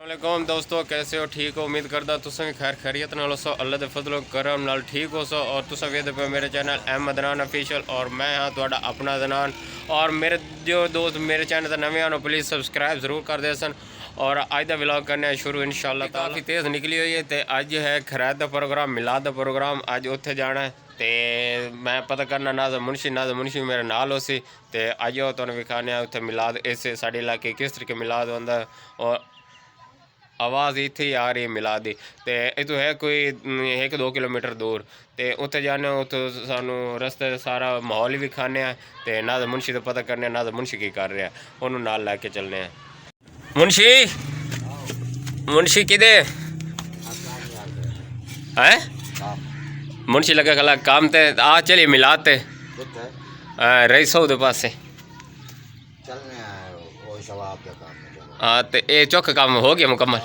वालेकुम दोस्तों, कैसे हो? ठीक हो? उम्मीद करदा तुसें भी खैर खैरियत नाल हो, अल्लाह दे फजलो करम नाल ठीक हो सो। और तुसें वेखदे पे मेरे चैनल अहमद अदनान ऑफिशियल और मैं हाँ तुहाडा अपना अदनान। और मेरे जो दोस्त मेरे चैनल ते नवे आन प्लीज़ सबसक्राइब जरूर कर दे सन। और अज दा व्लॉग करने शुरू इंशाअल्लाह। काफ़ी तेज़ निकली हुई है तो अज है खैरात दा प्रोग्राम, मिलाद दा प्रोग्राम, अज उत्थे जाना है। तो मैं पता करना नाज़म मुंशी मेरे नाल हो सी। तो अज तुहानूं विखाने उत्थे मिलाद इस साढ़े इलाके किस तरीके मिलाद होंदा। और आवाज़ इत्थे ही आ रही है मिलाद दी। तो इतों है कोई 1-2 किलोमीटर दूर। तो उत्थे जाने उत्थे सानू रस्ते सारा माहौल भी खाने। तो नाज़म मुंशी तो पता करने नाज़म मुंशी की कर रहा है, उन्होंने नाल लैके चलने हैं। मुंशी किदे है? मुंशी लगा खला काम ते आ चलिए मिलाद ते रईस दे पासे। हाँ तो ये चौक काम हो गया मुकम्मल।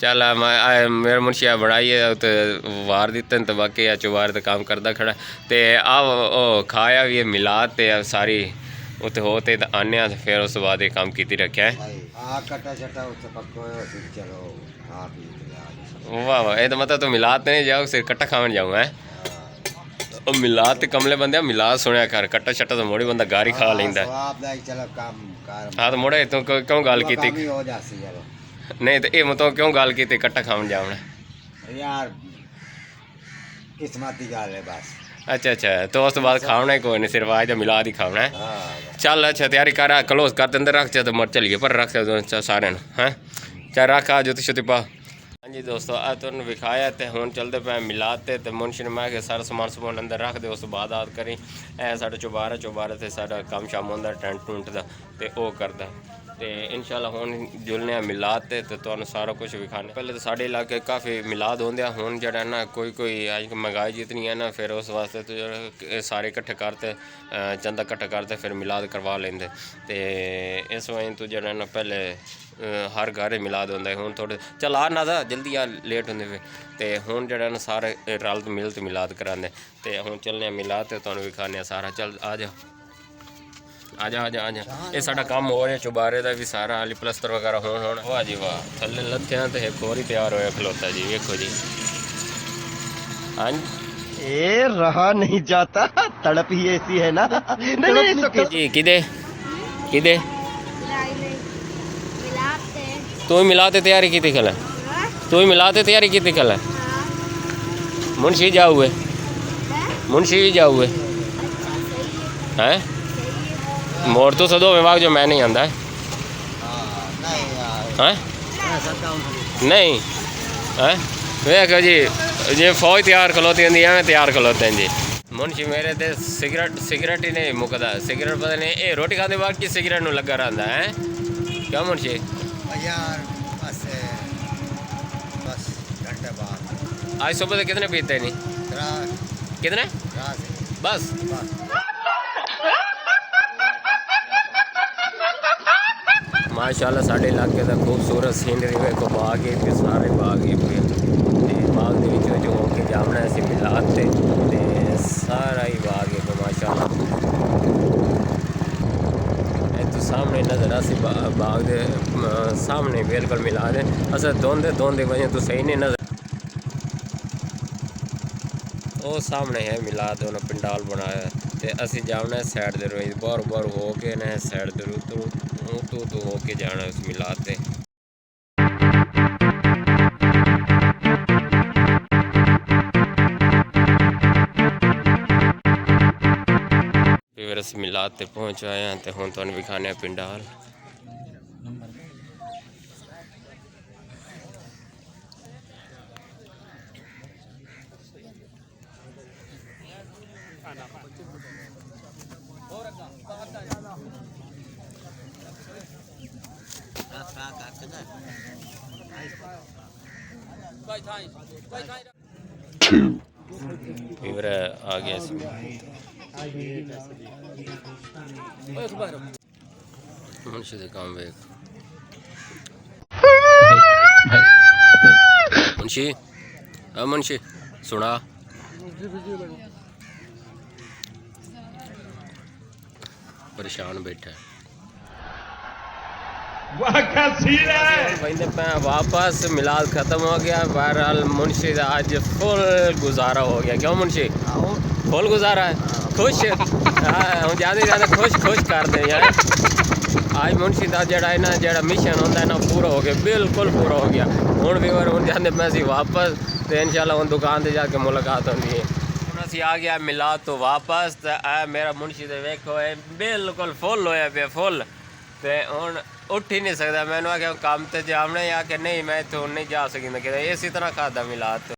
चल मेरा मुंशी बनाई है तो वार दिते तो बाकी चुबार तो काम करता खड़ा। तो आ खाया भी है मिलाद ते सारी उत्ते होते तो आने फिर उस बाद ये काम की रखा है। वाह वाह, ये तो मतलब तो मिलाद नहीं जाओ सिर कट्टा खावन जाऊँ है। मिलाद तो कमले बंदे मिलाद सुनिया कर, कट्टा शट्टा तो मोड़ी बंदा गारी खा लेंदा। हाँ तो मोड़े तू क्यों गल की? नहीं तो ये मतलब क्यों गल की कट्टा खावन जावना यार? किस्मत की गल है बस। अच्छा तो उस बाद खावना ही कोई नहीं, सिर्फ आज मिलाद ही खावना है। चल अच्छा तैयारी कर, क्लोज कर अंदर रख तो मर चलिए पर रख सारे हैं। चल रख आ जुती शुती पा। हाँ जी दोस्तों, आज तुहानूं विखाया तो हुण चलते पे मिलाद ते मुंशी ने मैं सारा समान अंदर रख दे, उस बाद आद करी साढ़े चौबारे ते सारा काम शाम होंदा टेंट टूंट दा ते ओह करदा। तो इंशाअल्लाह हुण जुलने मिलाद ते तुहानूं सारा कुछ विखाने। पहले तो साढ़े इलाके काफ़ी मिलाद होंदे, हुण जेह्ड़ा ना कोई अज महंगाई जितनी है ना, फिर उस वास्ते तो सारे इकट्ठे करते चंदा इकट्ठा करते फिर मिलाद करवा लेंदे। तो इस वजह तो जेह्ड़ा ना पहले हर घर मिलाद होंदा है। हुण थोड़े चल आ ना था जल्दी आ लेट होंदे पे। तो हुण जेह्ड़ा ना सारे रल मिल ते मिलाद करांदे। तो हुण चलने मिलाद ते तुहानूं विखाने सारा। चल आ जा ये साडा काम हो रहा है चुबारे का भी सारा हाली प्लस्तर वगैरह होन। वाह जी वाह, थल्ले लत्थे तो एक होर ही तैयार होया खलोता जी, वेखो जी। हाँ ए रहा नहीं जाता, तड़प ही ऐसी है ना। नहीं जी किदे तू मिलाते तैयारी की खल, तू मिलाते तैयारी की खल। मुंशी जाऊए हैं मोर तो सदो विभाग जो मैं नहीं आंदा है नहीं है। वेखो जी जे फौज तैयार खलोती होंगी एवं तैयार खलोते हैं जी। मुंशी मेरे ते सिगरेट ही नहीं मुकदा, सिगरेट पता नहीं ये रोटी खाते वक्त की सिगरेट नूं लगा रहा है। क्या मुंशी यार बस घंटे बाद आज सुबह से कितने पीते नहीं? कितने बस? माशाल्लाह साढ़े इलाके का खूबसूरत सीनरी वेखो, बाग ही पे सारे बाग ही पे। बाग के होके जामना असी मिलाद ते सारा ही बाग है पे माशाल्लाह। तो सामने नज़र आसी बाग दे सामने बिल्कुल मिलाद है। असा धोंदे वजह तो सही नहीं नज़र। वो सामने है मिलाद, उन्होंने पिंडाल बनाया तो असी जाना सैड दे रोई बार हो के ना सैड दे तू हो के जाना उस मिलाद ते। फिर अस मिलाद ते पहुँच आए हैं तो हुण तुहानूं विखाने पिंडाल। फिर आ गया मुंशी दे काम वेख। मुंशी सुना परेशान बैठा है। बंदे पे वापस मिलाद ख़त्म हो गया। बहरहाल मुंशी का आज फुल गुजारा हो गया। क्यों मुंशी फुल गुजारा है? खुश? हाँ हम ज़्यादा खुश कर दें यार। आज मुंशी का जड़ा है ना जड़ा मिशन होता है ना पूरा हो गया, बिल्कुल पूरा हो गया। हूँ भी और जाते पैसे वापस तो इंशाल्लाह उन दुकान से जाके मुलाकात होती है। हूँ असी आ गया मिलाद तो वापस तो मेरा मुंशी तो वेखो है बिल्कुल फुल होया पे फुल। तो हूँ उठ ही नहीं सकता। मैंने आख्या काम तो जामना ही आके नहीं मैं तो नहीं जा सकी। इसी तरह खाता मिलाद।